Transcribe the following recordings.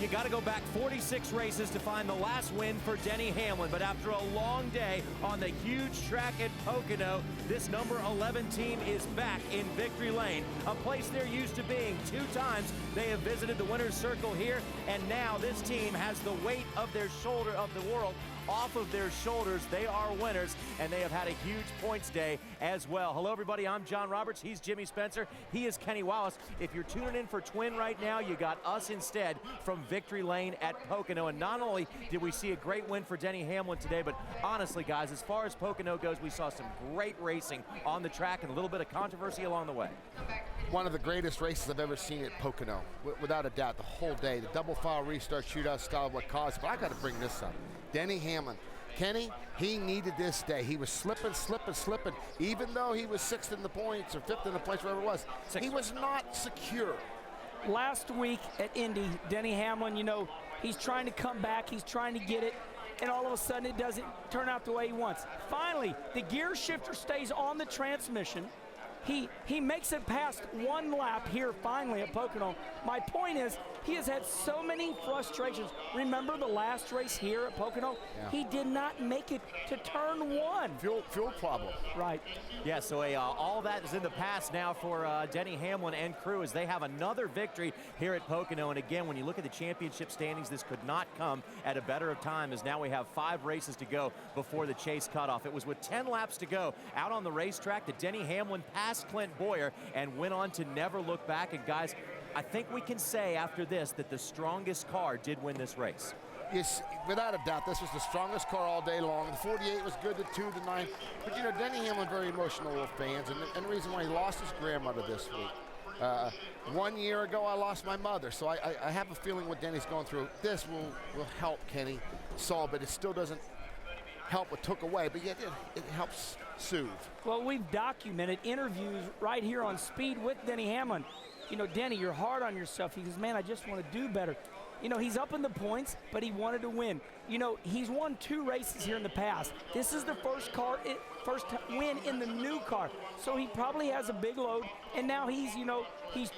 you got to go back 46 races to find the last win for Denny Hamlin. But after a long day on the huge track at Pocono, this number 11 team is back in victory lane, a place they're used to being. 2 times they have visited the winner's circle here, and now this team has the weight of their shoulder of the world off of their shoulders. They are winners, and they have had a huge points day as well. Hello, everybody. I'm John Roberts. He's Jimmy Spencer. He is Kenny Wallace. If you're tuning in for Twin right now, you got us instead from victory lane at Pocono. And not only did we see a great win for Denny Hamlin today, but honestly, guys, as far as Pocono goes, we saw some great racing on the track and a little bit of controversy along the way. One of the greatest races I've ever seen at Pocono, without a doubt, the whole day. The double file restart shootout style, what caused, but I got to bring this up. Denny Hamlin. Kenny, he needed this day. He was slipping. Even though he was 6th in the points or 5th in the points, wherever it was, he was not secure. Last week at Indy, Denny Hamlin, you know, he's trying to come back. He's trying to get it. And all of a sudden, it doesn't turn out the way he wants. Finally, the gear shifter stays on the transmission. He makes it past 1 lap here finally at Pocono. My point is, he has had so many frustrations. Remember the last race here at Pocono? Yeah. He did not make it to turn 1. Fuel problem. Right. Yeah, so all that is in the past now for Denny Hamlin and crew as they have another victory here at Pocono. And again, when you look at the championship standings, this could not come at a better of time, as now we have 5 races to go before the chase cutoff. It was with 10 laps to go out on the racetrack that Denny Hamlin passed Clint Boyer and went on to never look back. And guys, I think we can say after this that the strongest car did win this race. Yes, without a doubt, this was the strongest car all day long. The 48 was good, the 2, the 9. But you know, Denny Hamlin very emotional with fans, and the reason why he lost his grandmother this week. 1 year ago, I lost my mother, so I have a feeling what Denny's going through. This will help Kenny solve, but it still doesn't help what took away, but yet it helps soothe. Well, we've documented interviews right here on Speed with Denny Hamlin. You know, Denny, you're hard on yourself. He says, man, I just want to do better. You know, he's up in the points, but he wanted to win. You know, he's won 2 races here in the past. This is the first win in the new car. So he probably has a big load, and now he's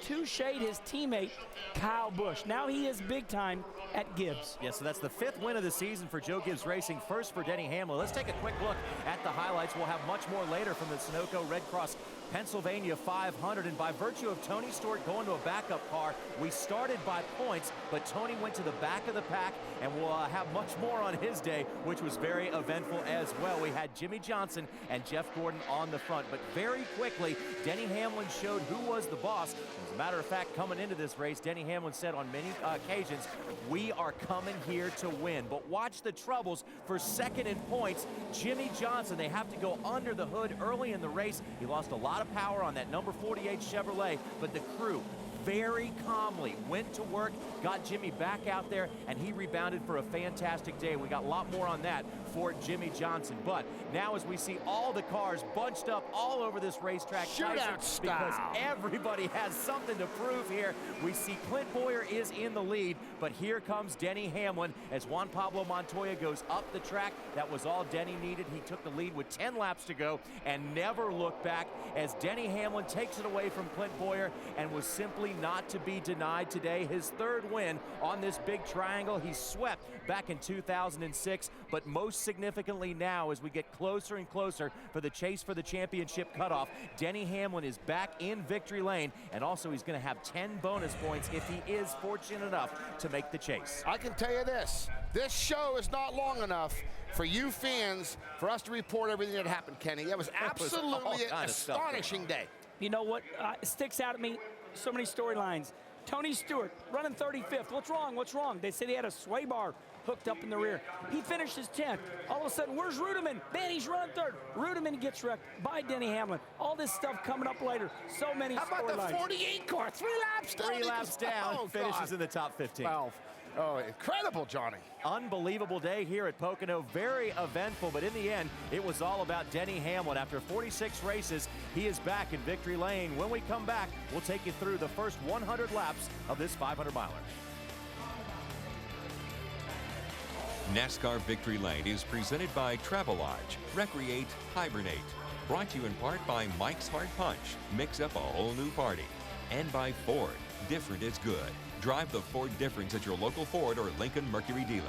two-shade his teammate, Kyle Busch. Now he is big time at Gibbs. Yeah, so that's the 5th win of the season for Joe Gibbs Racing, first for Denny Hamlin. Let's take a quick look at the highlights. We'll have much more later from the Sunoco Red Cross Pennsylvania 500, and by virtue of Tony Stewart going to a backup car, we started by points, but Tony went to the back of the pack, and we'll have much more on his day, which was very eventful as well. We had Jimmy Johnson and Jeff Gordon on the front, but very quickly, Denny Hamlin showed who was the boss. As a matter of fact, coming into this race, Denny Hamlin said on many occasions, we are coming here to win. But watch the troubles for 2nd in points. Jimmy Johnson, they have to go under the hood early in the race. He lost a lot of power on that number 48 Chevrolet, but the crew very calmly went to work, got Jimmy back out there, and he rebounded for a fantastic day. We got a lot more on that for Jimmy Johnson. But now as we see all the cars bunched up all over this racetrack, shootout style, because everybody has something to prove here. We see Clint Boyer is in the lead, but here comes Denny Hamlin as Juan Pablo Montoya goes up the track. That was all Denny needed. He took the lead with 10 laps to go and never looked back as Denny Hamlin takes it away from Clint Boyer and was simply not to be denied today. His 3rd win on this big triangle. He swept back in 2006, but most significantly now as we get closer and closer for the chase for the championship cutoff, Denny Hamlin is back in victory lane, and also he's going to have 10 bonus points if he is fortunate enough to make the chase. I can tell you this show is not long enough for you fans for us to report everything that happened, Kenny. It was absolutely an astonishing day. You know what sticks out at me? So many storylines. Tony Stewart running 35th. What's wrong? What's wrong? They said he had a sway bar hooked up in the rear. He finishes 10th. All of a sudden, where's Rudiman? Man, he's running 3rd. Rudiman gets wrecked by Denny Hamlin. All this stuff coming up later. So many storylines. How about the 48 car? 3 laps down. 3 laps down, finishes in the top 15. 12. Oh, incredible, Johnny. Unbelievable day here at Pocono. Very eventful, but in the end, it was all about Denny Hamlin. After 46 races, he is back in victory lane. When we come back, we'll take you through the first 100 laps of this 500-miler. NASCAR Victory Lane is presented by Travelodge, Recreate, Hibernate. Brought to you in part by Mike's Hard Punch, mix up a whole new party. And by Ford, different is good. Drive the Ford difference at your local Ford or Lincoln Mercury dealer.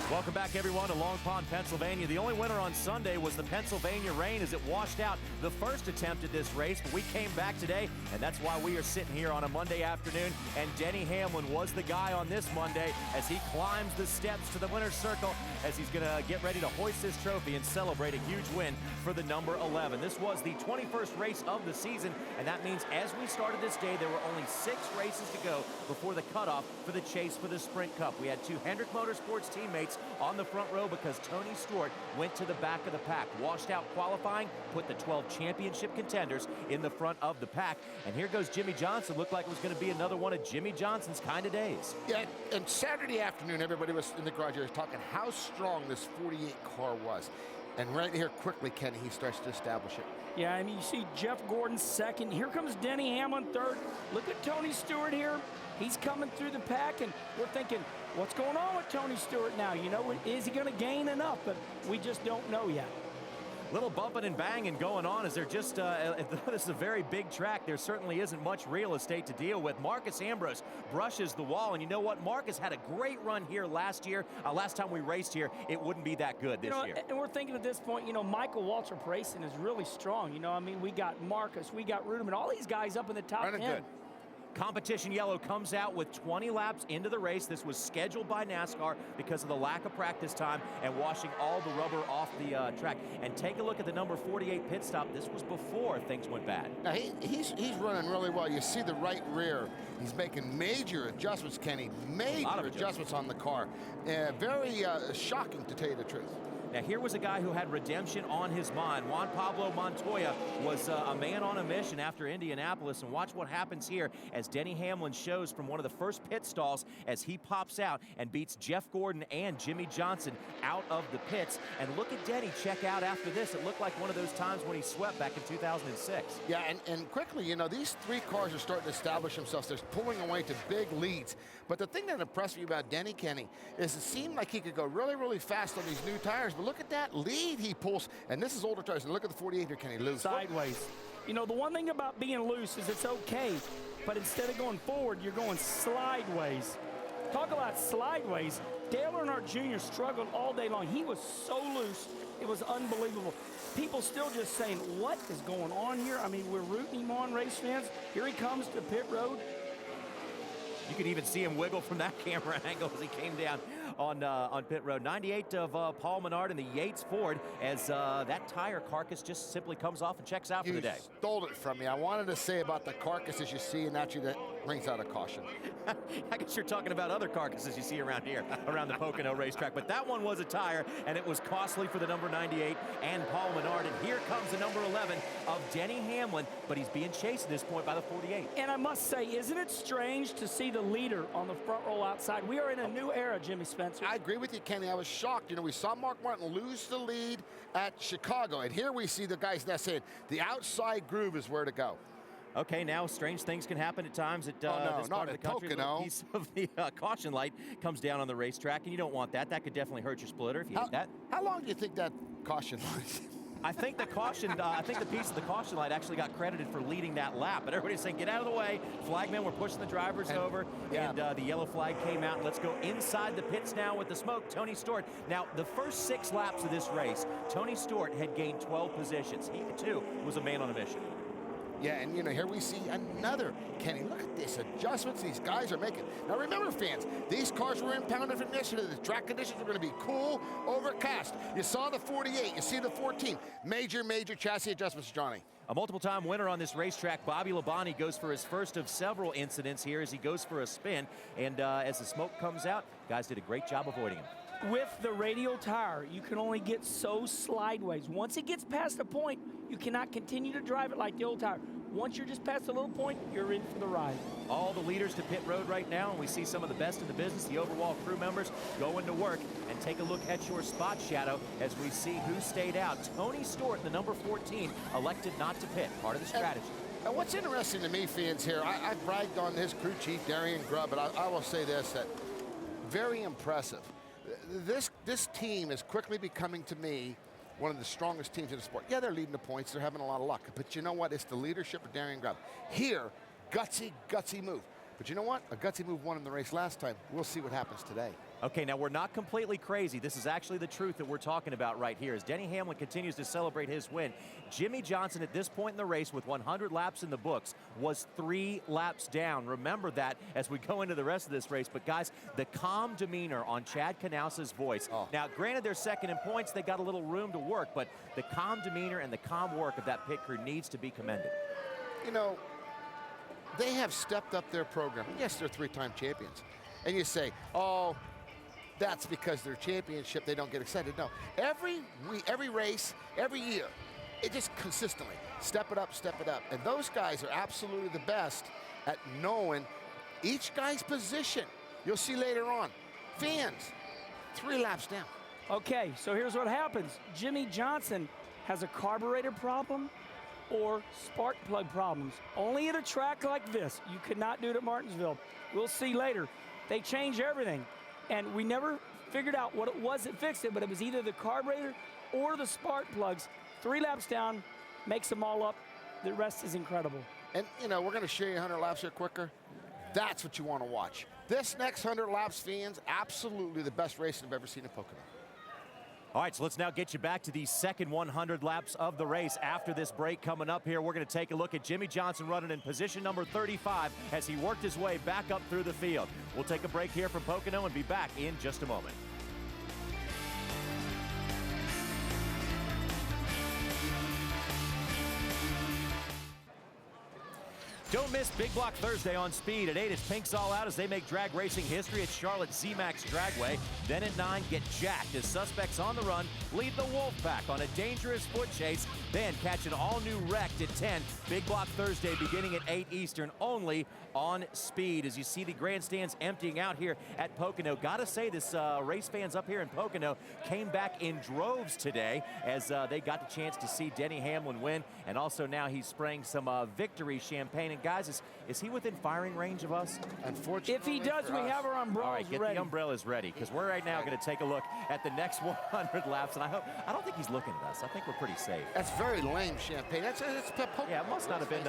Welcome back, everyone, to Long Pond, Pennsylvania. The only winner on Sunday was the Pennsylvania rain as it washed out the first attempt at this race, but we came back today, and that's why we are sitting here on a Monday afternoon, and Denny Hamlin was the guy on this Monday as he climbs the steps to the winner's circle as he's going to get ready to hoist this trophy and celebrate a huge win for the number 11. This was the 21st race of the season, and that means as we started this day, there were only 6 races to go before the cutoff for the chase for the Sprint Cup. We had 2 Hendrick Motorsports teammates on the front row because Tony Stewart went to the back of the pack. Washed out qualifying, put the 12 championship contenders in the front of the pack. And here goes Jimmy Johnson. Looked like it was going to be another one of Jimmy Johnson's kind of days. Yeah, and Saturday afternoon, everybody was in the garage here talking how strong this 48 car was. And right here, quickly, Kenny, he starts to establish it. Yeah, I mean, you see Jeff Gordon second. Here comes Denny Hamlin third. Look at Tony Stewart here. He's coming through the pack, and we're thinking, what's going on with Tony Stewart now? You know, is he going to gain enough? But we just don't know yet. Little bumping and banging going on as they're just, this is a very big track. There certainly isn't much real estate to deal with. Marcus Ambrose brushes the wall, and you know what? Marcus had a great run here last year. Last time we raced here, it wouldn't be that good this year. And we're thinking at this point, you know, Michael Waltrip Racing is really strong. You know, I mean, we got Marcus, we got Ruderman, all these guys up in the top 10. Good. Competition yellow comes out with 20 laps into the race. This was scheduled by NASCAR because of the lack of practice time and washing all the rubber off the track. And take a look at the number 48 pit stop. This was before things went bad. Now, he's running really well. You see the right rear. He's making major adjustments, Kenny. Major adjustments on the car. Very shocking, to tell you the truth. Now, here was a guy who had redemption on his mind. Juan Pablo Montoya was a man on a mission after Indianapolis, and watch what happens here as Denny Hamlin shows from one of the first pit stalls as he pops out and beats Jeff Gordon and Jimmy Johnson out of the pits. And look at Denny check out after this. It looked like one of those times when he swept back in 2006. Yeah, and quickly, you know, these 3 cars are starting to establish themselves. They're pulling away to big leads. But the thing that impressed me about Denny, Kenny, is it seemed like he could go really, really fast on these new tires. But look at that lead he pulls. And this is older tires. And look at the 48 here, Kenny. Loose. Sideways. You know, the one thing about being loose is it's okay. But instead of going forward, you're going slideways. Talk about slideways. Dale Earnhardt Jr. struggled all day long. He was so loose. It was unbelievable. People still just saying, what is going on here? I mean, we're rooting him on, race fans. Here he comes to pit road. You could even see him wiggle from that camera angle as he came down on pit road. 98 of Paul Menard in the Yates Ford as that tire carcass just simply comes off and checks out for the day. You stole it from me. I wanted to say about the carcasses you see, and actually that brings out a caution. I guess you're talking about other carcasses you see around here, around the Pocono racetrack. But that one was a tire, and it was costly for the number 98 and Paul Menard. And here comes the number 11 of Denny Hamlin, but he's being chased at this point by the 48. And I must say, isn't it strange to see the leader on the front row outside? We are in a new era, Jimmy Spencer. I agree with you, Kenny. I was shocked. You know, we saw Mark Martin lose the lead at Chicago, and here we see the guys now saying the outside groove is where to go. Okay, now strange things can happen at times at no, this not part of the at country. Pocono. The piece of the caution light comes down on the racetrack, and you don't want that. That could definitely hurt your splitter if you hit that. How long do you think that caution light? I think the caution, I think the piece of the caution light actually got credited for leading that lap. But everybody's saying, get out of the way. Flagmen were pushing the drivers over. Yeah. And the yellow flag came out. Let's go inside the pits now with the smoke. Tony Stewart. Now, the first 6 laps of this race, Tony Stewart had gained 12 positions. He, too, was a man on a mission. Yeah, and you know, here we see another. Kenny, look at this adjustments these guys are making. Now remember, fans, these cars were impounded from yesterday. The track conditions were going to be cool, overcast. You saw the 48, you see the 14. Major chassis adjustments, Johnny. A multiple-time winner on this racetrack, Bobby Labonte goes for his first of several incidents here as he goes for a spin. And as the smoke comes out, guys did a great job avoiding him. With the radial tire, you can only get so slideways. Once it gets past a point, you cannot continue to drive it like the old tire. Once you're just past a little point, you're in for the ride. All the leaders to pit road right now, and we see some of the best in the business, the Overwall crew members, going to work. And take a look at your spot shadow as we see who stayed out. Tony Stewart, the number 14, elected not to pit, part of the strategy. And what's interesting to me, fans, here, I bragged on his crew chief, Darian Grubb, but I will say this, that very impressive. This team is quickly becoming, to me, one of the strongest teams in the sport. Yeah, they're leading the points. They're having a lot of luck. But you know what? It's the leadership of Darian Grubb. Here, gutsy move. But you know what? A gutsy move won in the race last time. We'll see what happens today. Okay, now we're not completely crazy. This is actually the truth that we're talking about right here. As Denny Hamlin continues to celebrate his win, Jimmie Johnson at this point in the race with 100 laps in the books was 3 laps down. Remember that as we go into the rest of this race. But guys, the calm demeanor on Chad Knaus's voice. Oh. Now, granted, they're second in points. They got a little room to work, but the calm demeanor and the calm work of that pit crew needs to be commended. You know, they have stepped up their program. Yes, they're 3-time champions. And you say, oh, that's because their championship, they don't get excited. No, every week, every race, every year, it just consistently, step it up. And those guys are absolutely the best at knowing each guy's position. You'll see later on. Fans, 3 laps down. Okay, so here's what happens. Jimmie Johnson has a carburetor problem or spark plug problems. Only at a track like this. You could not do it at Martinsville. We'll see later. They change everything. And we never figured out what it was that fixed it, but it was either the carburetor or the spark plugs. 3 laps down, makes them all up. The rest is incredible. And, you know, we're going to show you 100 laps here quicker. That's what you want to watch. This next 100 laps, fans, absolutely the best race I've ever seen in Pocono. All right, so let's now get you back to the second 100 laps of the race. After this break coming up here, we're going to take a look at Jimmie Johnson running in position number 35 as he worked his way back up through the field. We'll take a break here from Pocono and be back in just a moment. Don't miss Big Block Thursday on Speed. At 8, it's Pinks All Out as they make drag racing history at Charlotte Z-Max Dragway. Then at 9, get jacked as suspects on the run lead the Wolfpack on a dangerous foot chase. Then catch an all-new Wrecked at 10. Big Block Thursday beginning at 8 Eastern, only on Speed. As you see the grandstands emptying out here at Pocono. Gotta say, this race fans up here in Pocono came back in droves today as they got the chance to see Denny Hamlin win. And also now he's spraying some victory champagne. And guys, is he within firing range of us? Unfortunately, if he does, we have our umbrellas All right, get ready. the umbrellas ready, because we're right now going to take a look at the next 100 laps. And I don't think he's looking at us. I think we're pretty safe. That's very lame champagne. That's Pocono. Yeah, it must not have been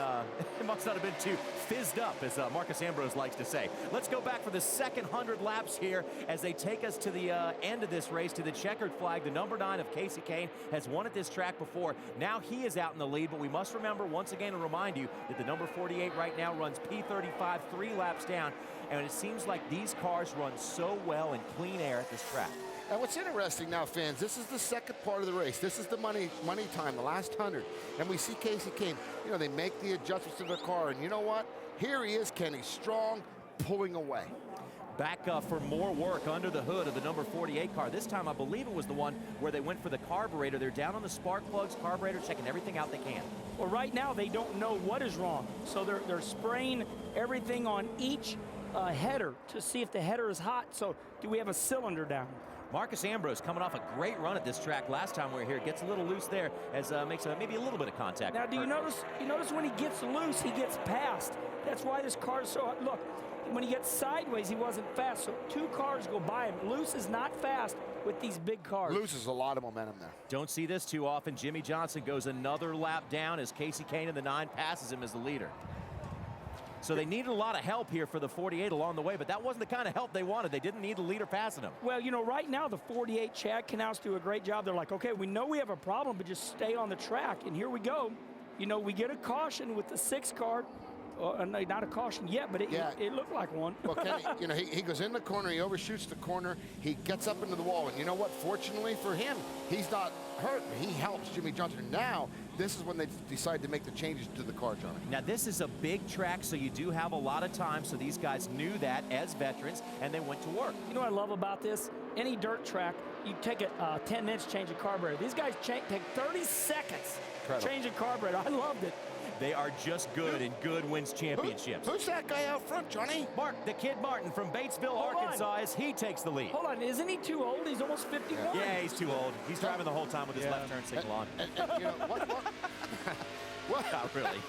it must not have been too fizzed up, as Marcus Ambrose likes to say. Let's go back for the second 100 laps here as they take us to the end of this race, to the checkered flag. The number 9 of Casey Kane has won at this track before. Now he is out in the lead, but we must remember once again and remind you that the number 48 right now runs P35 3 laps down, and it seems like these cars run so well in clean air at this track. And what's interesting now, fans, this is the second part of the race. This is the money time, the last 100. And we see Casey Kane, you know, they make the adjustments to their car. And you know what? Here he is, Kenny, strong, pulling away. Back for more work under the hood of the number 48 car. This time, I believe it was the one where they went for the carburetor. They're down on the spark plugs, carburetor, checking everything out they can. Well, right now, they don't know what is wrong. So they're spraying everything on each header to see if the header is hot. So do we have a cylinder down? Marcus Ambrose coming off a great run at this track last time we were here. Gets a little loose there as makes maybe a little bit of contact. Now, do you notice when he gets loose, he gets past. That's why this car is so hot. Look, when he gets sideways, he wasn't fast. So 2 cars go by him. Loose is not fast with these big cars. Loses a lot of momentum there. Don't see this too often. Jimmie Johnson goes another lap down as Casey Kane in the 9 passes him as the leader. So they needed a lot of help here for the 48 along the way, but that wasn't the kind of help they wanted. They didn't need the leader passing them. Well, you know, right now the 48 Chad Knaus do a great job. They're like, okay, we know we have a problem, but just stay on the track. And here we go. You know, we get a caution with the 6 car. Not a caution yet, but it looked like one. Well, Kenny, you know, he goes in the corner, he overshoots the corner, he gets up into the wall, and you know what? Fortunately for him, he's not hurt. He helps Jimmie Johnson. And now, this is when they decide to make the changes to the car, Johnny. Now, this is a big track, so you do have a lot of time, so these guys knew that as veterans, and they went to work. You know what I love about this? Any dirt track, you take it 10 minutes to change a carburetor. These guys take 30 seconds to change a carburetor. I loved it. They are just good, and good wins championships. Who's that guy out front, Johnny? Mark, the Kid Martin from Batesville, Arkansas, as he takes the lead. Hold on, isn't he too old? He's almost 51. Yeah, he's too old. He's driving the whole time with his left turn signal on. And you know, what? Not really.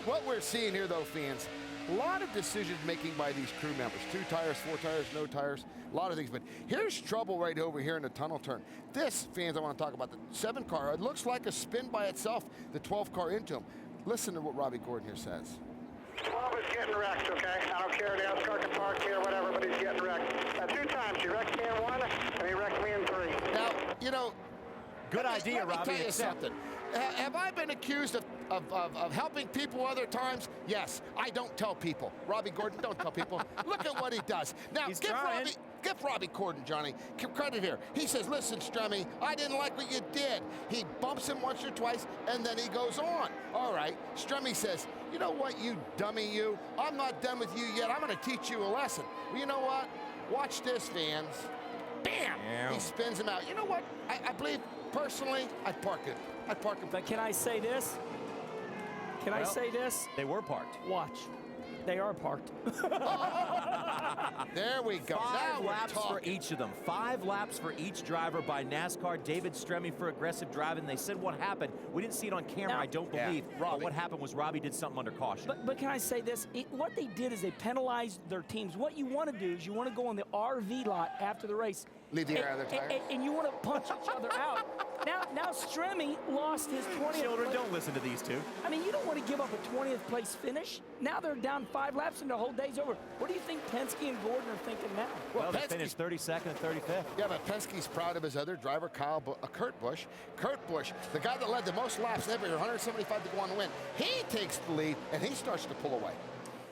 what we're seeing here, though, fans, a lot of decision-making by these crew members. 2 tires, 4 tires, no tires, a lot of things. But here's trouble right over here in the tunnel turn. This, fans, I want to talk about the 7 car. It looks like a spin by itself, the 12 car into him. Listen to what Robbie Gordon here says. 12 is getting wrecked, okay? I don't care if NASCAR can park me or whatever, but he's getting wrecked. 2 times, he wrecked me in 1, and he wrecked me in 3. Now, you know, Good idea, let me Robbie. tell you something. Have I been accused of helping people other times? Yes, I don't tell people. Robbie Gordon, don't tell people. Look at what he does. Now, He's give trying. Robbie Gordon, Johnny, credit here. He says, listen, Strummy, I didn't like what you did. He bumps him once or twice, and then he goes on. All right, Strummy says, you know what, you dummy, you? I'm not done with you yet. I'm going to teach you a lesson. Well, you know what? Watch this, fans. Bam! Yeah. He spins him out. You know what? I believe, personally, I'd park it. I'd park him. But can I say this? Can I say this? They were parked. Watch. They are parked. There we go. 5 Now we're laps for talking. each of them. 5 laps for each driver by NASCAR. David Stremme for aggressive driving. They said what happened. We didn't see it on camera, Now- I don't Yeah, believe. But Robbie. what happened was Robbie did something under caution. But can I say this? What they did is they penalized their teams. What you want to do is you want to go on the RV lot after the race. Leave the air out of their tires. And you want to punch each other out. Now Stremme lost his 20th Children, place. don't listen to these two. I mean, you don't want to give up a 20th place finish. Now they're down 5 laps and the whole day's over. What do you think Penske and Gordon are thinking now? Well, they Penske- finished 32nd and 35th. Yeah, but Penske's proud of his other driver, Kurt Busch. Kurt Busch, the guy that led the most laps ever, 175 to go on to win. He takes the lead, and he starts to pull away.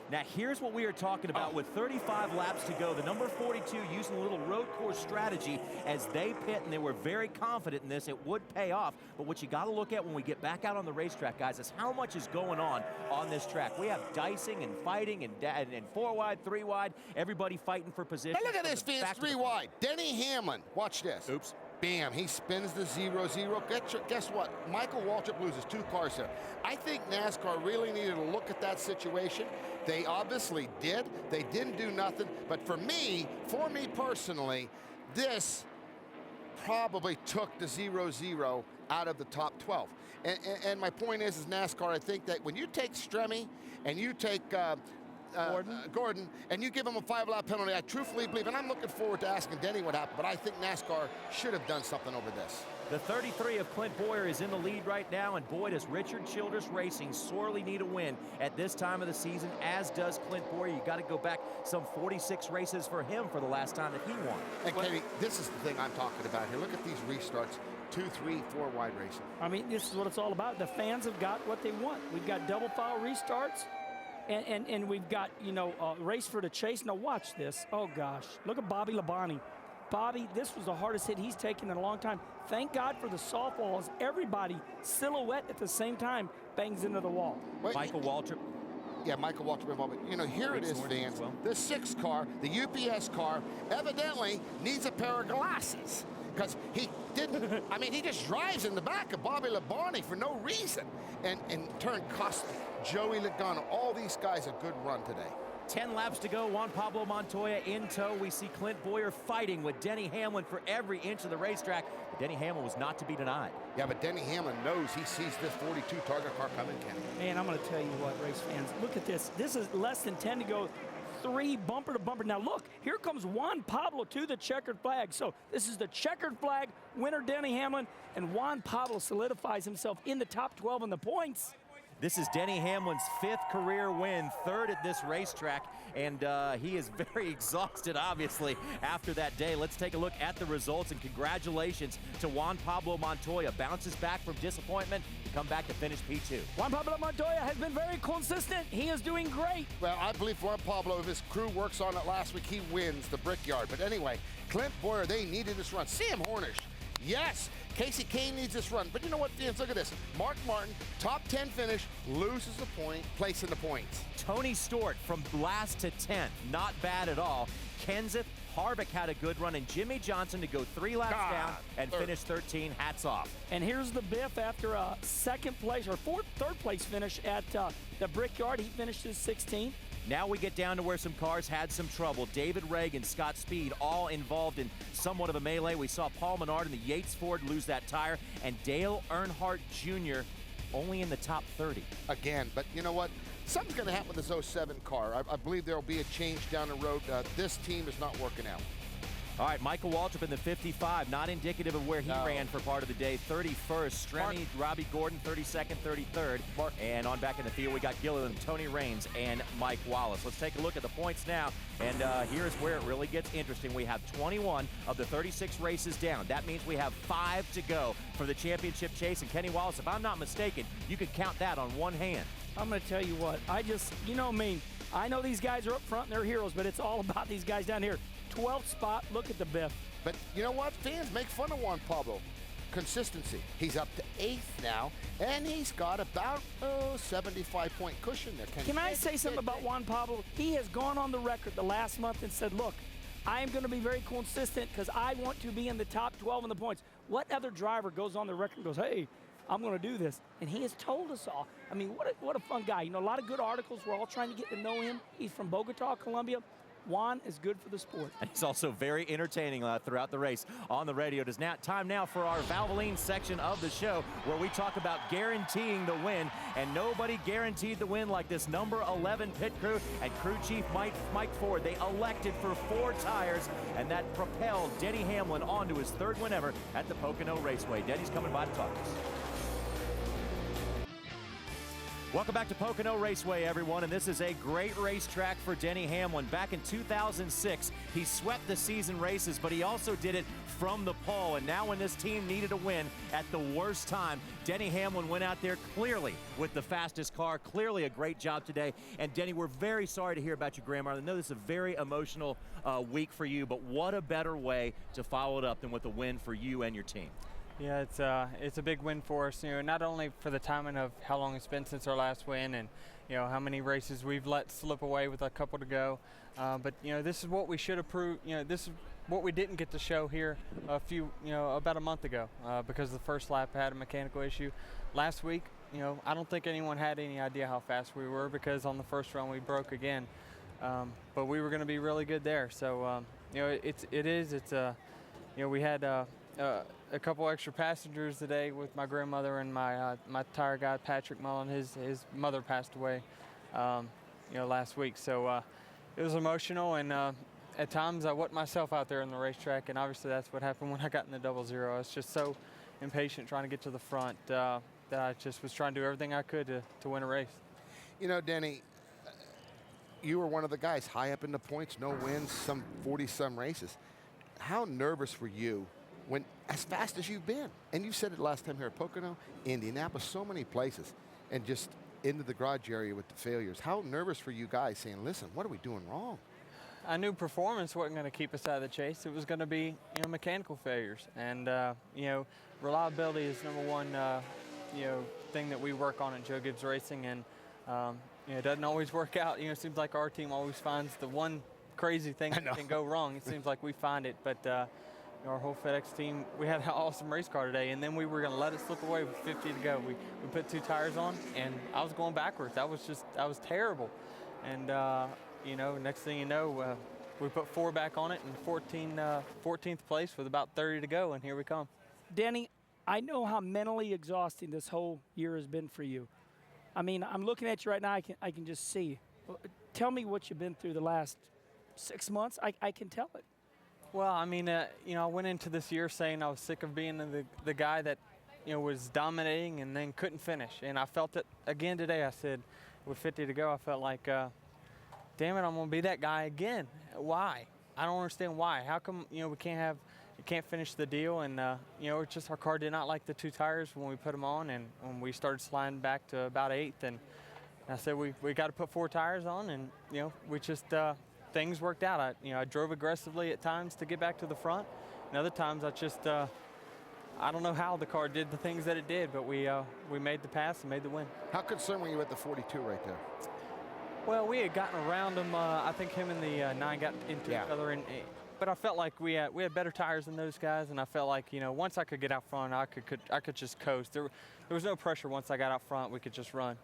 Now, here's what we are talking about. With 35 laps to go, the number 42 using a little road course strategy as they pit, and they were very confident in this. It would pay off. But what you got to look at when we get back out on the racetrack, guys, is how much is going on this track. We have dicing and fighting and 4 wide, 3 wide, everybody fighting for position. Now look at From this, the fans, back to 3 the- wide. Denny Hamlin, watch this. Oops. Bam, he spins the 0-0. Guess what? Michael Waltrip loses 2 cars there. I think NASCAR really needed to look at that situation. They obviously did. They didn't do nothing. But for me personally, this probably took the 0-0 out of the top 12. And my point is NASCAR, I think that when you take Stremme and you take Gordon, and you give him a 5-lap penalty, I truthfully believe, and I'm looking forward to asking Denny what happened, but I think NASCAR should have done something over this. The 33 of Clint Boyer is in the lead right now, and boy, does Richard Childress Racing sorely need a win at this time of the season, as does Clint Boyer. You got to go back some 46 races for him for the last time that he won. And Kenny, this is the thing I'm talking about here. Look at these restarts, 2, 3, 4 wide racing. I mean, this is what it's all about. The fans have got what they want. We've got double file restarts, and we've got, race for the chase. Now watch this. Oh, gosh. Look at Bobby Labonte. Bobby, this was the hardest hit he's taken in a long time. Thank God for the softballs. Everybody, silhouette at the same time, bangs into the wall. Wait, Michael Waltrip. Yeah, Michael Waltrip involved. Here it is, Norton as fans. well. The 6th car, the UPS car, evidently needs a pair of glasses. Because he didn't, he just drives in the back of Bobby Labonte for no reason. And in turn, cost Joey Logano, all these guys a good run today. 10 laps to go. Juan Pablo Montoya in tow. We see Clint Boyer fighting with Denny Hamlin for every inch of the racetrack. But Denny Hamlin was not to be denied. Yeah, but Denny Hamlin knows he sees this 42 target car coming, Kenny. Man, I'm going to tell you what, race fans. Look at this. This is less than 10 to go. 3 bumper to bumper. Now look, here comes Juan Pablo to the checkered flag. So this is the checkered flag winner, Denny Hamlin, and Juan Pablo solidifies himself in the top 12 in the points. This is Denny Hamlin's 5th career win, 3rd at this racetrack, and he is very exhausted, obviously, after that day. Let's take a look at the results, and congratulations to Juan Pablo Montoya. Bounces back from disappointment to come back to finish P2. Juan Pablo Montoya has been very consistent. He is doing great. Well, I believe Juan Pablo, if his crew works on it last week, he wins the Brickyard. But anyway, Clint Boyer, they needed this run. Sam Hornish, yes. Casey Kane needs this run. But you know what, fans? Look at this. Mark Martin, top 10 finish, loses the place in the points. Tony Stewart from last to 10th, not bad at all. Kenseth Harvick had a good run, and Jimmy Johnson to go 3 laps down and finish 13. Hats off. And here's the Biff after a second place or third place finish at the Brickyard. He finishes 16th. Now we get down to where some cars had some trouble. David Reagan, Scott Speed, all involved in somewhat of a melee. We saw Paul Menard in the Yates Ford lose that tire, and Dale Earnhardt Jr. only in the top 30. Again, but you know what? something's going to happen with this 07 car. I believe there will be a change down the road. This team is not working out. All right, Michael Waltrip in the 55, not indicative of where he ran for part of the day. 31st, Stremme, Robbie Gordon, 32nd, 33rd. And on back in the field, we got Gilliland, Tony Raines, and Mike Wallace. Let's take a look at the points now. And here's where it really gets interesting. We have 21 of the 36 races down. That means we have 5 to go for the championship chase. And Kenny Wallace, if I'm not mistaken, you can count that on one hand. I'm going to tell you what, you know me, I know these guys are up front and they're heroes, but it's all about these guys down here. 12th spot, look at the biff. But you know what? Fans make fun of Juan Pablo. Consistency. He's up to 8th now, and he's got about 75-point cushion there. Can I say something about Juan Pablo? He has gone on the record the last month and said, look, I am going to be very consistent because I want to be in the top 12 in the points. What other driver goes on the record and goes, hey, I'm going to do this? And he has told us all. I mean, what a fun guy. You know, a lot of good articles. We're all trying to get to know him. He's from Bogota, Colombia. Juan is good for the sport. And he's also very entertaining throughout the race on the radio. It is now time now for our Valvoline section of the show, where we talk about guaranteeing the win. And nobody guaranteed the win like this number 11 pit crew and crew chief Mike Ford. They elected for 4 tires, and that propelled Denny Hamlin onto his 3rd win ever at the Pocono Raceway. Denny's coming by to talk to us. Welcome back to Pocono Raceway, everyone, and this is a great racetrack for Denny Hamlin. Back in 2006, he swept the season races, but he also did it from the pole, and now when this team needed a win at the worst time, Denny Hamlin went out there clearly with the fastest car. Clearly a great job today, and Denny, we're very sorry to hear about your grandmother. I know this is a very emotional week for you, but what a better way to follow it up than with a win for you and your team. Yeah, it's a big win for us. You know, not only for the timing of how long it's been since our last win, and you know how many races we've let slip away with a couple to go, but you know this is what we should have proved. You know, this is what we didn't get to show here about a month ago because the first lap had a mechanical issue. Last week, you know, I don't think anyone had any idea how fast we were because on the first run we broke again, but we were going to be really good there. So you know, you know, we had a couple extra passengers today with my grandmother and my tire guy Patrick Mullen. His mother passed away, you know, last week. So it was emotional, and at times I wasn't myself out there on the racetrack, and obviously that's what happened when I got in the 00. I was just so impatient trying to get to the front that I just was trying to do everything I could to win a race. You know, Denny, you were one of the guys high up in the points, no wins, some 40-some races. How nervous were you when, as fast as you've been, and you said it last time here at Pocono, Indianapolis, so many places, and just into the garage area with the failures? How nervous were you guys saying, listen, what are we doing wrong? I knew performance wasn't going to keep us out of the chase. It was going to be, you know, mechanical failures, and you know, reliability is number one, you know, thing that we work on at Joe Gibbs Racing, and you know, it doesn't always work out. You know, it seems like our team always finds the one crazy thing that can go wrong. It seems like we find it, but our whole FedEx team, we had an awesome race car today, and then we were going to let it slip away with 50 to go. We put 2 tires on, and I was going backwards. That was terrible. And, you know, next thing you know, we put 4 back on it, and 14th place with about 30 to go, and here we come. Denny, I know how mentally exhausting this whole year has been for you. I mean, I'm looking at you right now. I can just see. Tell me what you've been through the last 6 months. I can tell it. Well, I mean, you know, I went into this year saying I was sick of being the guy that, you know, was dominating and then couldn't finish. And I felt it again today. I said, with 50 to go, I felt like, damn it, I'm going to be that guy again. Why? I don't understand why. How come, you know, you can't finish the deal? And, you know, it's just our car did not like the 2 tires when we put them on. And when we started sliding back to about 8th, and I said, we got to put 4 tires on. And, you know, we just, things worked out. I drove aggressively at times to get back to the front, and other times I just, I don't know how the car did the things that it did, but we made the pass and made the win. How concerned were you with the 42 right there? Well, we had gotten around him. I think him and the 9 got into each other, but I felt like we had better tires than those guys, and I felt like, you know, once I could get out front, I could just coast. There was no pressure once I got out front. We could just run.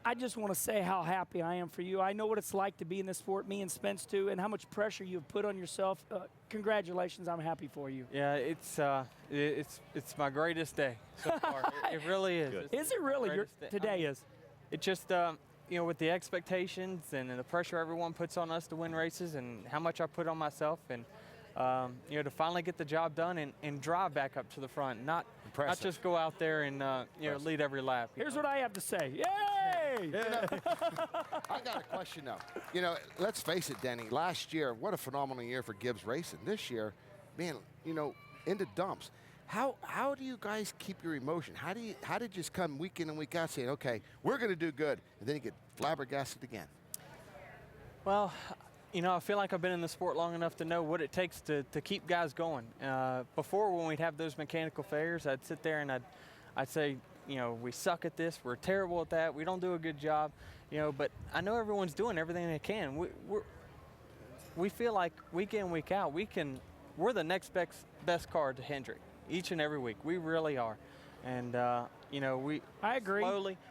I just want to say how happy I am for you. I know what it's like to be in this sport, me and Spence too, and how much pressure you've put on yourself. Congratulations, I'm happy for you. Yeah, it's my greatest day so far. It really is. Is it really? Today is. It just, you know, with the expectations and the pressure everyone puts on us to win races, and how much I put on myself, and you know, to finally get the job done and drive back up to the front, not just go out there and you know, lead every lap. Here's what I have to say. Yay! I got a question now. You know, let's face it, Denny. Last year, what a phenomenal year for Gibbs Racing. This year, man, you know, into dumps. How do you guys keep your emotion? How did you just come week in and week out saying, okay, we're going to do good, and then you get flabbergasted again? Well, you know, I feel like I've been in the sport long enough to know what it takes to keep guys going. Before, when we'd have those mechanical failures, I'd sit there and I'd say, you know, we suck at this, we're terrible at that, we don't do a good job, you know, but I know everyone's doing everything they can. We feel like week in, week out, we're the next best car to Hendrick each and every week. We really are. And, you know, I agree.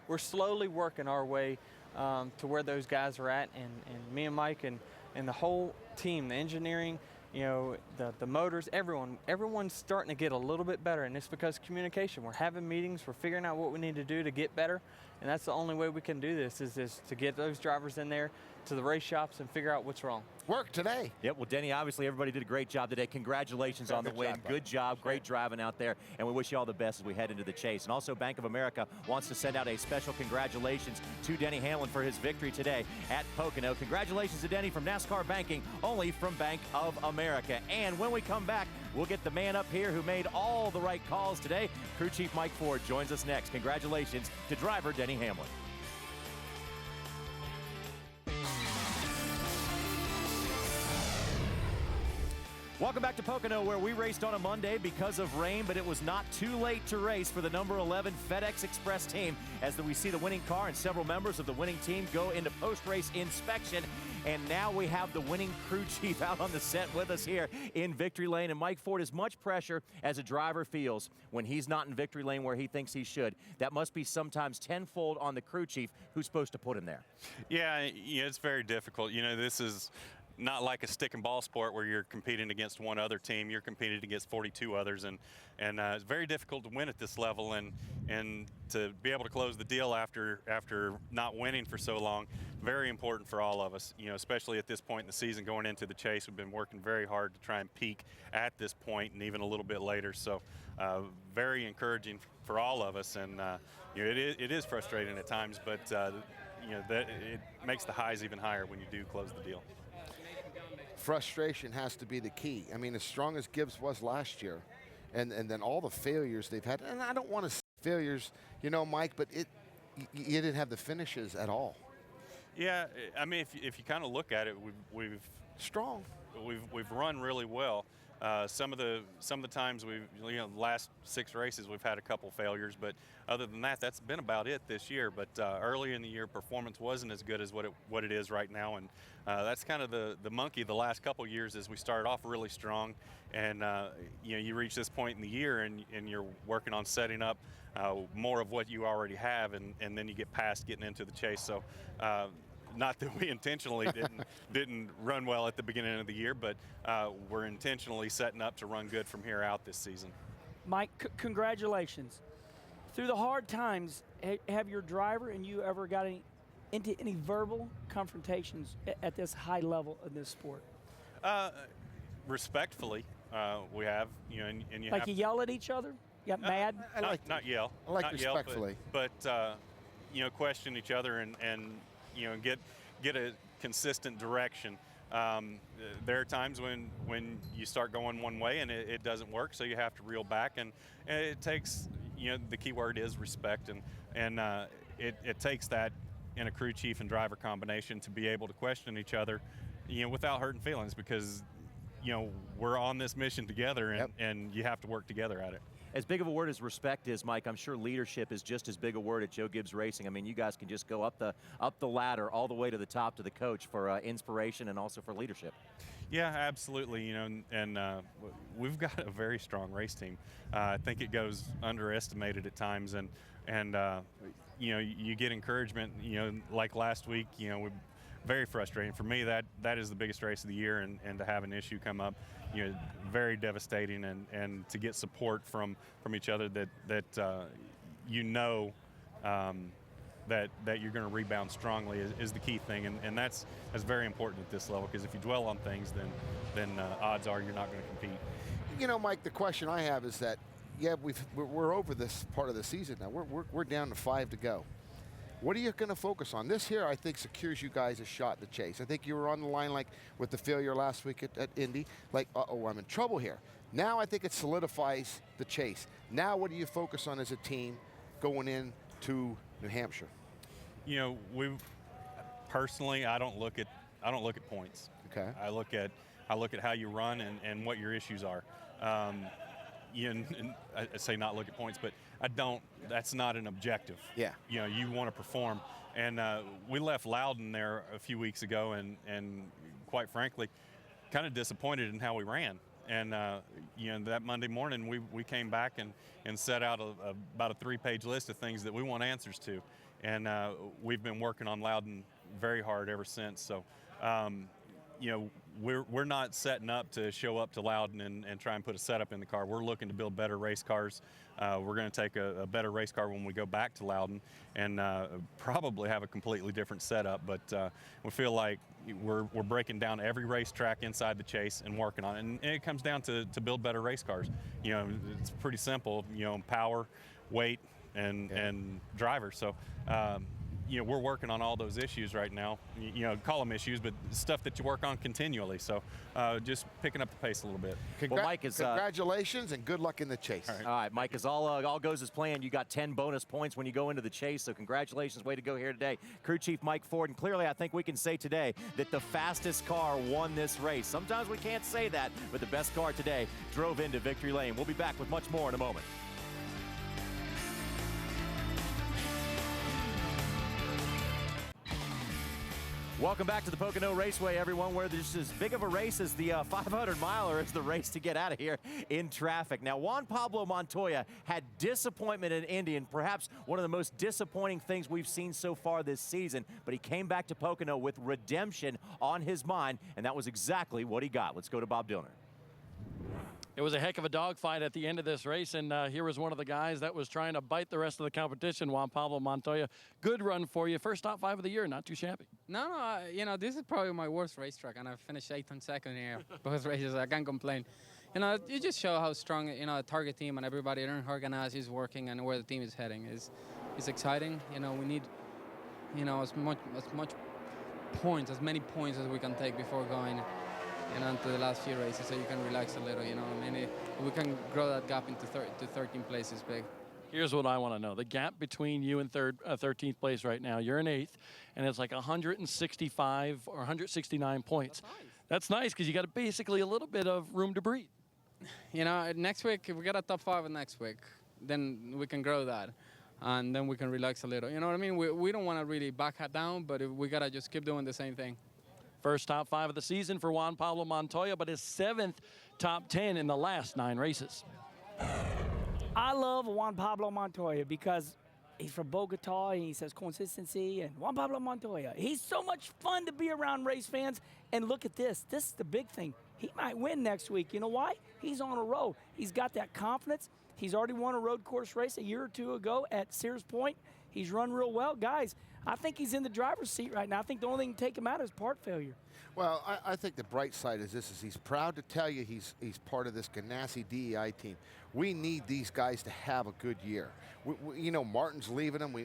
We're slowly working our way to where those guys are at, and me and Mike and the whole team, the engineering, you know, the motors, everyone's starting to get a little bit better, and it's because of communication. We're having meetings, we're figuring out what we need to do to get better, and that's the only way we can do this is to get those drivers in there to the race shops and figure out what's wrong. Work today. Yep, well, Denny, obviously everybody did a great job today. Congratulations on the win. Good job, great driving out there, and we wish you all the best as we head into the chase. And also, Bank of America wants to send out a special congratulations to Denny Hamlin for his victory today at Pocono. Congratulations to Denny from NASCAR Banking, only from Bank of America. And when we come back, we'll get the man up here who made all the right calls today. Crew Chief Mike Ford joins us next. Congratulations to driver Denny Hamlin. Welcome back to Pocono, where we raced on a Monday because of rain, but it was not too late to race for the number 11 FedEx Express team as we see the winning car and several members of the winning team go into post-race inspection. And now we have the winning crew chief out on the set with us here in victory lane. And Mike Ford, as much pressure as a driver feels when he's not in victory lane where he thinks he should, that must be sometimes tenfold on the crew chief who's supposed to put him there. Yeah, it's very difficult. You know, this is not like a stick and ball sport where you're competing against one other team. You're competing against 42 others, and it's very difficult to win at this level, and to be able to close the deal after not winning for so long, very important for all of us. You know, especially at this point in the season, going into the chase, we've been working very hard to try and peak at this point, and even a little bit later. So, very encouraging for all of us, and you know, it is frustrating at times, but you know, that it makes the highs even higher when you do close the deal. Frustration has to be the key. I mean, as strong as Gibbs was last year, and then all the failures they've had, and I don't want to say failures, you know, Mike, but you didn't have the finishes at all. Yeah, I mean, if you kind of look at it, we've run really well. Some of the times the last 6 races we've had a couple failures, but other than that, that's been about it this year. But early in the year, performance wasn't as good as what it is right now, and that's kind of the monkey the last couple years. Is we started off really strong, and you know, you reach this point in the year, and you're working on setting up more of what you already have, and then you get past getting into the chase. So. Not that we intentionally didn't run well at the beginning of the year, but we're intentionally setting up to run good from here out this season. Mike, congratulations. Through the hard times, have your driver and you ever got into any verbal confrontations at this high level of this sport? Respectfully, we have. You know, and you like have you yell at each other? You got mad? Not yell. I like not respectfully. Yell, but you know, question each other and you know, get a consistent direction. There are times when you start going one way and it doesn't work, so you have to reel back, and it takes, you know, the key word is respect, and it takes that in a crew chief and driver combination to be able to question each other, you know, without hurting feelings, because, you know, we're on this mission together, and you have to work together at it. As big of a word as respect is, Mike, I'm sure leadership is just as big a word at Joe Gibbs Racing. I mean, you guys can just go up the ladder all the way to the top to the coach for inspiration and also for leadership. Yeah, absolutely. You know, and we've got a very strong race team. I think it goes underestimated at times, and you know, you get encouragement. You know, like last week, you know, very frustrating for me. That is the biggest race of the year, and to have an issue come up, you know, very devastating, and to get support from each other that you know that you're going to rebound strongly is the key thing, and that's very important at this level, because if you dwell on things, then odds are you're not going to compete. You know, Mike, the question I have is that, yeah, we're over this part of the season now. We're down to 5 to go. What are you going to focus on? This here, I think, secures you guys a shot at the chase. I think you were on the line, like with the failure last week at Indy, like, uh-oh, I'm in trouble here. Now I think it solidifies the chase. Now what do you focus on as a team going into New Hampshire? You know, personally, I don't look at points. Okay. I look at how you run and what your issues are. And I say not look at points, but that's not an objective. Yeah. You know, you want to perform. And we left Loudon there a few weeks ago, and quite frankly, kind of disappointed in how we ran. And you know, that Monday morning we came back and set out about a 3-page list of things that we want answers to. And we've been working on Loudon very hard ever since. So, you know, we're not setting up to show up to Loudon and try and put a setup in the car. We're looking to build better race cars. We're going to take a better race car when we go back to Loudon, and probably have a completely different setup. But we feel like we're breaking down every racetrack inside the chase and working on it. And it comes down to build better race cars. You know, it's pretty simple. You know, power, weight, and driver. So. You know, we're working on all those issues right now. You know, call them issues, but stuff that you work on continually. So just picking up the pace a little bit. Well, Mike, congratulations and good luck in the chase. All right, Mike, as all goes as planned, you got 10 bonus points when you go into the chase, so congratulations. Way to go here today. Crew Chief Mike Ford, and clearly I think we can say today that the fastest car won this race. Sometimes we can't say that, but the best car today drove into victory lane. We'll be back with much more in a moment. Welcome back to the Pocono Raceway, everyone, where there's as big of a race as the 500-miler is the race to get out of here in traffic. Now, Juan Pablo Montoya had disappointment in Indy, and perhaps one of the most disappointing things we've seen so far this season, but he came back to Pocono with redemption on his mind, and that was exactly what he got. Let's go to Bob Dillner. It was a heck of a dogfight at the end of this race, and here was one of the guys that was trying to bite the rest of the competition, Juan Pablo Montoya. Good run for you. First top 5 of the year, not too shabby. No, you know, this is probably my worst racetrack, and I finished 8th and 2nd here. Both races, I can't complain. You know, you just show how strong, you know, a target team and everybody organized is working and where the team is heading is exciting. You know, we need, you know, as many points as we can take before going, you know, into the last few races, so you can relax a little, you know. I mean, we can grow that gap into 13 places big. Here's what I want to know. The gap between you and 13th place right now, you're in 8th, and it's like 165 or 169 points. That's nice because you got basically a little bit of room to breathe. You know, next week, if we get a top 5 next week, then we can grow that, and then we can relax a little. You know what I mean? We don't want to really back down, but we got to just keep doing the same thing. First top 5 of the season for Juan Pablo Montoya, but his 7th top 10 in the last 9 races. I love Juan Pablo Montoya because he's from Bogota and he says consistency, and Juan Pablo Montoya. He's so much fun to be around, race fans. And look at this. This is the big thing. He might win next week. You know why? He's on a roll. He's got that confidence. He's already won a road course race a year or 2 ago at Sears Point. He's run real well. Guys, I think he's in the driver's seat right now. I think the only thing to take him out is part failure. Well, I think the bright side is this: is he's proud to tell you he's part of this Ganassi DEI team. We need these guys to have a good year. You know, Martin's leaving them.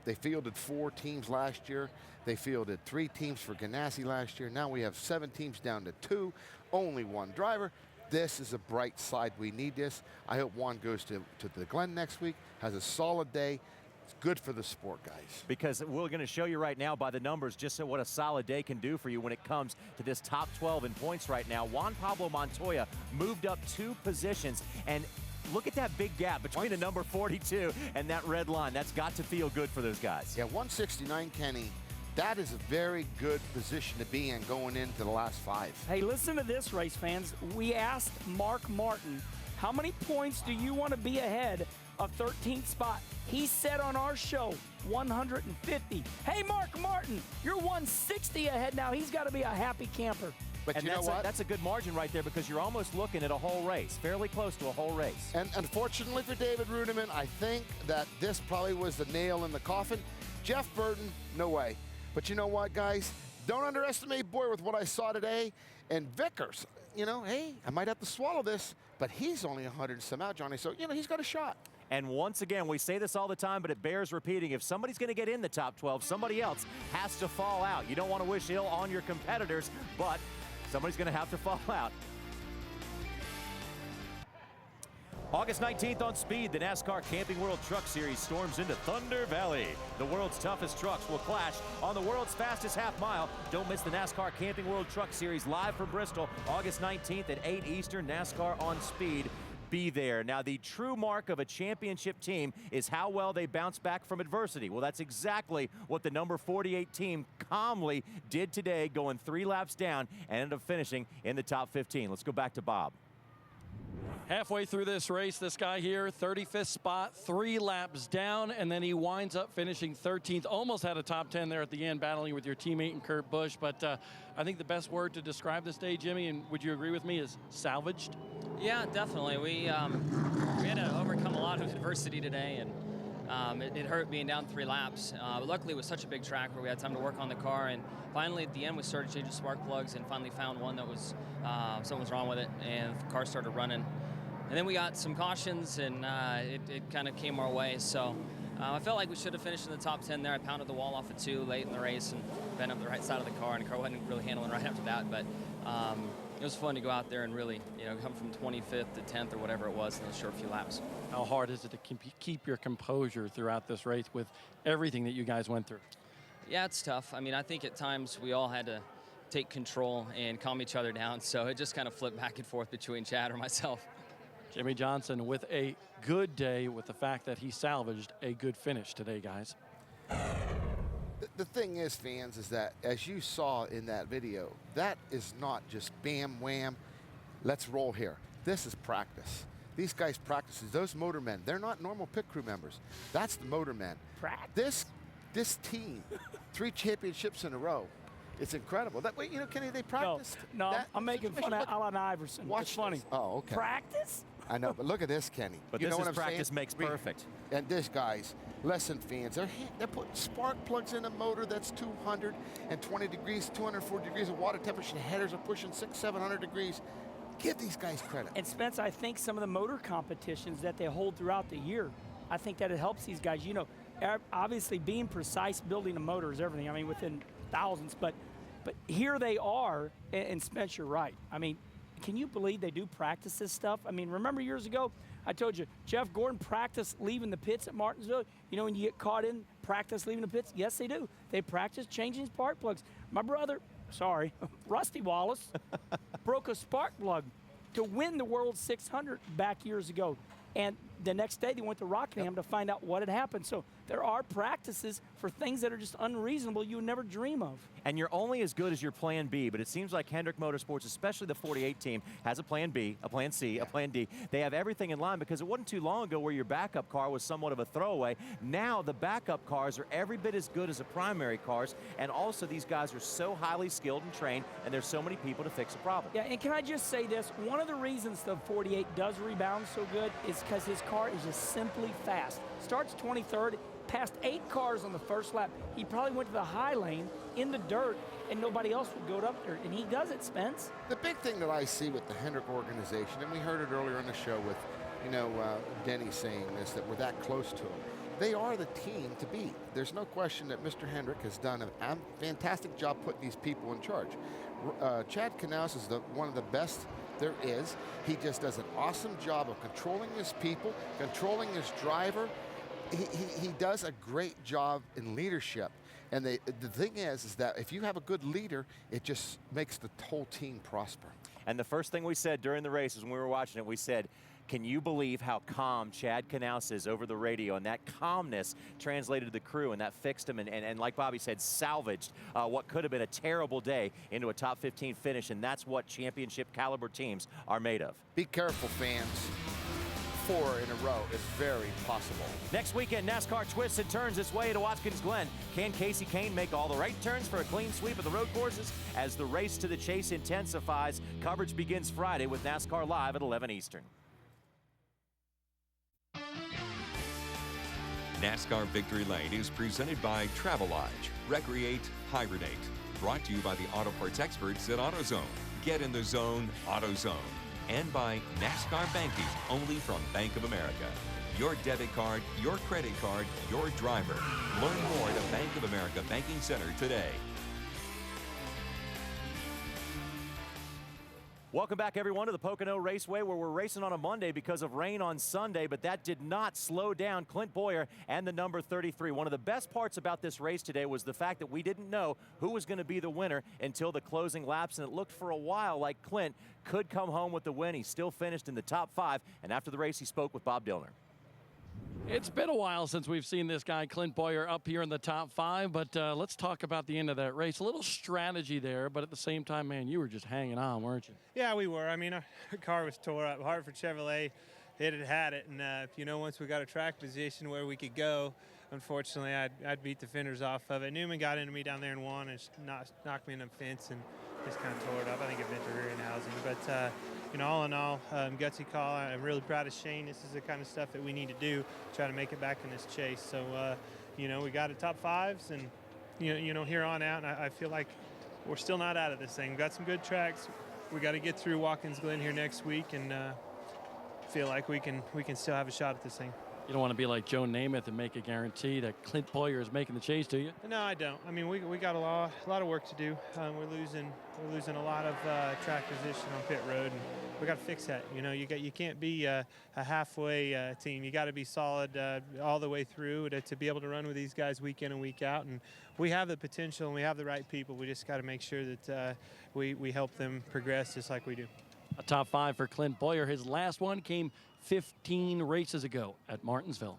They fielded 4 teams last year. They fielded 3 teams for Ganassi last year. Now we have 7 teams down to 2, only 1 driver. This is a bright side. We need this. I hope Juan goes to the Glen next week, has a solid day. It's good for the sport, guys. Because we're going to show you right now by the numbers just what a solid day can do for you when it comes to this top 12 in points right now. Juan Pablo Montoya moved up 2 positions, and look at that big gap between the number 42 and that red line. That's got to feel good for those guys. Yeah, 169, Kenny. That is a very good position to be in going into the last 5. Hey, listen to this, race fans. We asked Mark Martin, how many points do you want to be ahead of 13th spot? He said on our show, 150. Hey, Mark Martin, you're 160 ahead now. He's got to be a happy camper. But and you know what? That's a good margin right there because you're almost looking at a whole race, fairly close to a whole race. And unfortunately for David Rudiman, I think that this probably was the nail in the coffin. Jeff Burton, no way. But you know what, guys? Don't underestimate Boyer with what I saw today. And Vickers, you know, hey, I might have to swallow this, but he's only 100 and some out, Johnny. So, you know, he's got a shot. And once again, we say this all the time, but it bears repeating. If somebody's going to get in the top 12, somebody else has to fall out. You don't want to wish ill on your competitors, but somebody's going to have to fall out. August 19th on Speed, the NASCAR Camping World Truck Series storms into Thunder Valley. The world's toughest trucks will clash on the world's fastest half mile. Don't miss the NASCAR Camping World Truck Series live from Bristol, August 19th at 8 Eastern, NASCAR on Speed. Be there. Now, the true mark of a championship team is how well they bounce back from adversity. Well, that's exactly what the number 48 team calmly did today, going 3 laps down and ended up finishing in the top 15. Let's go back to Bob. Halfway through this race, this guy here, 35th spot, 3 laps down, and then he winds up finishing 13th. Almost had a top 10 there at the end, battling with your teammate and Kurt Busch. But I think the best word to describe this day, Jimmy, and would you agree with me, is salvaged? Yeah, definitely. We had to overcome a lot of adversity today, and it hurt being down 3 laps. But luckily, it was such a big track where we had time to work on the car, and finally at the end we started changing spark plugs and finally found one that was something was wrong with it, and the car started running. And then we got some cautions, and it kind of came our way. So I felt like we should have finished in the top 10 there. I pounded the wall off of 2 late in the race and bent up the right side of the car, and the car wasn't really handling right after that. But it was fun to go out there and really, you know, come from 25th to 10th or whatever it was in those short few laps. How hard is it to keep your composure throughout this race with everything that you guys went through? Yeah, it's tough. I mean, I think at times we all had to take control and calm each other down. So it just kind of flipped back and forth between Chad or myself. Jimmy Johnson with a good day, with the fact that he salvaged a good finish today, guys. The thing is, fans, is that as you saw in that video, that is not just bam, wham, let's roll here. This is practice. These guys practice. Those motormen, they're not normal pit crew members. That's the motormen. Practice. This team, 3 championships in a row. It's incredible. That way, you know, Kenny, they practiced. No, I'm making fun of Allen Iverson. Watch it's funny. This. Oh, okay. Practice? I know, but look at this, Kenny. But you this know is what I'm practice saying? makes perfect. And this, guys, listen, fans, they're putting spark plugs in a motor that's 220 degrees, 240 degrees of water temperature. Headers are pushing 600-700 degrees. Give these guys credit. And Spence, I think some of the motor competitions that they hold throughout the year, I think that it helps these guys. You know, obviously being precise, building a motor is everything. I mean, within thousands, but here they are, and Spence, you're right. I mean, can you believe they do practice this stuff? I mean, remember years ago, I told you, Jeff Gordon practiced leaving the pits at Martinsville. You know, when you get caught in practice leaving the pits? Yes, they do. They practice changing spark plugs. My brother, Rusty Wallace, broke a spark plug to win the World 600 back years ago. And the next day they went to Rockingham to find out what had happened. So there are practices for things that are just unreasonable you would never dream of. And you're only as good as your plan B, but it seems like Hendrick Motorsports, especially the 48 team, has a plan B, a plan C, a plan D. They have everything in line, because it wasn't too long ago where your backup car was somewhat of a throwaway. Now the backup cars are every bit as good as the primary cars, and also these guys are so highly skilled and trained, and there's so many people to fix a problem. Yeah, and can I just say this? One of the reasons the 48 does rebound so good is because his car is just simply fast. Starts 23rd, passed 8 cars on the first lap. He probably went to the high lane in the dirt, and nobody else would go up there, and he does it, Spence. The big thing that I see with the Hendrick organization, and we heard it earlier in the show with, you know, Denny saying this, that we're that close to him. They are the team to beat. There's no question that Mr. Hendrick has done a fantastic job putting these people in charge. Chad Knaus is one of the best there is. He just does an awesome job of controlling his people, controlling his driver. He does a great job in leadership. And the thing is that if you have a good leader, it just makes the whole team prosper. And the first thing we said during the race is when we were watching it, we said, can you believe how calm Chad Knaus is over the radio? And that calmness translated to the crew, and that fixed him, and like Bobby said, salvaged what could have been a terrible day into a top 15 finish, and that's what championship caliber teams are made of. Be careful, fans. 4 in a row is very possible. Next weekend, NASCAR twists and turns its way to Watkins Glen. Can Casey Kane make all the right turns for a clean sweep of the road courses? As the race to the chase intensifies, coverage begins Friday with NASCAR Live at 11 Eastern. NASCAR Victory Lane is presented by Travelodge. Recreate, hibernate. Brought to you by the auto parts experts at AutoZone. Get in the zone, AutoZone. And by NASCAR Banking, only from Bank of America. Your debit card, your credit card, your driver. Learn more at a Bank of America Banking Center today. Welcome back, everyone, to the Pocono Raceway, where we're racing on a Monday because of rain on Sunday, but that did not slow down Clint Boyer and the number 33. One of the best parts about this race today was the fact that we didn't know who was going to be the winner until the closing laps, and it looked for a while like Clint could come home with the win. He still finished in the top 5, and after the race, he spoke with Bob Dillner. It's been a while since we've seen this guy, Clint Boyer, up here in the top 5, but let's talk about the end of that race. A little strategy there, but at the same time, man, you were just hanging on, weren't you? Yeah, we were. I mean, our car was tore up. Hartford Chevrolet, it had it, and once we got a track position where we could go, unfortunately, I'd beat the fenders off of it. Newman got into me down there and won, and knocked me in the fence and just kind of tore it up. I think it bent rear end housing, but all in all, gutsy call. I'm really proud of Shane. This is the kind of stuff that we need to do, try to make it back in this chase. So, we got a top 5s, and here on out, and I feel like we're still not out of this thing. We've got some good tracks. We got to get through Watkins Glen here next week, and feel like we can still have a shot at this thing. You don't want to be like Joe Namath and make a guarantee that Clint Boyer is making the chase, do you? No, I don't. I mean, we got a lot of work to do. We're losing a lot of track position on pit road, and we got to fix that. You can't be a halfway team. You got to be solid all the way through to be able to run with these guys week in and week out. And we have the potential, and we have the right people. We just got to make sure that we help them progress just like we do. A top 5 for Clint Boyer. His last one came 15 races ago at Martinsville.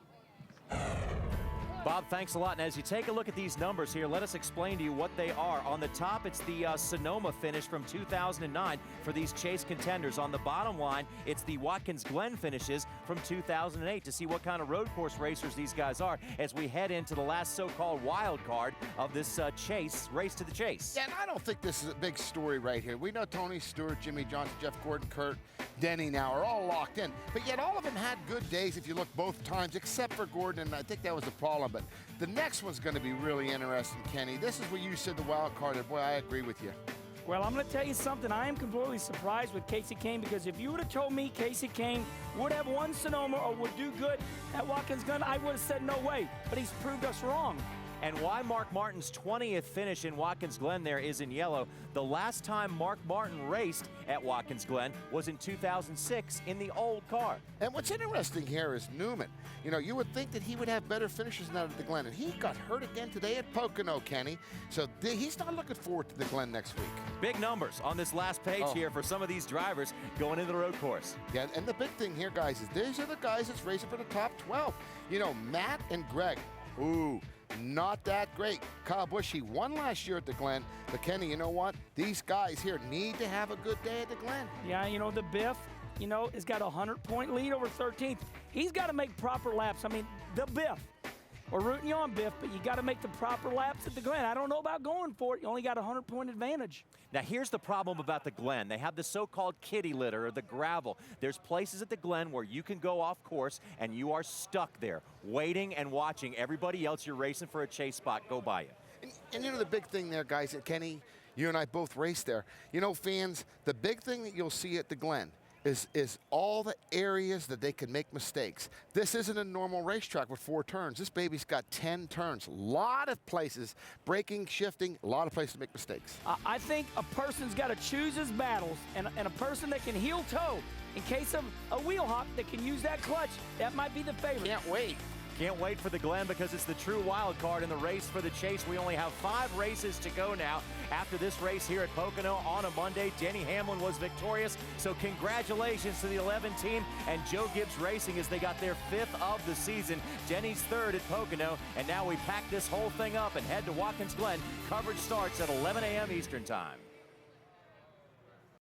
Bob, thanks a lot. And as you take a look at these numbers here, let us explain to you what they are. On the top, it's the Sonoma finish from 2009 for these chase contenders. On the bottom line, it's the Watkins Glen finishes from 2008 to see what kind of road course racers these guys are as we head into the last so-called wild card of this race to the chase. Yeah, and I don't think this is a big story right here. We know Tony Stewart, Jimmy Johnson, Jeff Gordon, Kurt, Denny now are all locked in. But yet all of them had good days if you look both times, except for Gordon, and I think that was the problem. But the next one's going to be really interesting, Kenny. This is where you said the wild card, and boy, I agree with you. Well, I'm going to tell you something. I am completely surprised with Casey Kane, because if you would have told me Casey Kane would have won Sonoma or would do good at Watkins Glen, I would have said no way. But he's proved us wrong. And why Mark Martin's 20th finish in Watkins Glen there is in yellow. The last time Mark Martin raced at Watkins Glen was in 2006 in the old car. And what's interesting here is Newman. You would think that he would have better finishes now at the Glen, and he got hurt again today at Pocono, Kenny. So he's not looking forward to the Glen next week. Big numbers on this last page here for some of these drivers going into the road course. Yeah, and the big thing here, guys, is these are the guys that's racing for the top 12. Matt and Greg, ooh, not that great. Kyle Busch, he won last year at the Glen. But Kenny, you know what? These guys here need to have a good day at the Glen. Yeah, the Biff, has got a 100-point lead over 13th. He's got to make proper laps. I mean, the Biff. We're rooting you on, Biff, but you got to make the proper laps at the Glen. I don't know about going for it. You only got a 100-point advantage. Now, here's the problem about the Glen. They have the so-called kiddie litter or the gravel. There's places at the Glen where you can go off course and you are stuck there, waiting and watching everybody else you're racing for a chase spot go by you. And the big thing there, guys, Kenny, you and I both raced there. Fans, the big thing that you'll see at the Glen is all the areas that they can make mistakes. This isn't a normal racetrack with 4 turns. This baby's got 10 turns. A lot of places, braking, shifting, a lot of places to make mistakes. I think a person's got to choose his battles, and a person that can heel toe in case of a wheel hop that can use that clutch, that might be the favorite. Can't wait. Can't wait for the Glen because it's the true wild card in the race for the chase. We only have 5 races to go now after this race here at Pocono on a Monday. Denny Hamlin was victorious, so congratulations to the 11 team and Joe Gibbs Racing as they got their 5th of the season. Denny's 3rd at Pocono, and now we pack this whole thing up and head to Watkins Glen. Coverage starts at 11 a.m. Eastern Time.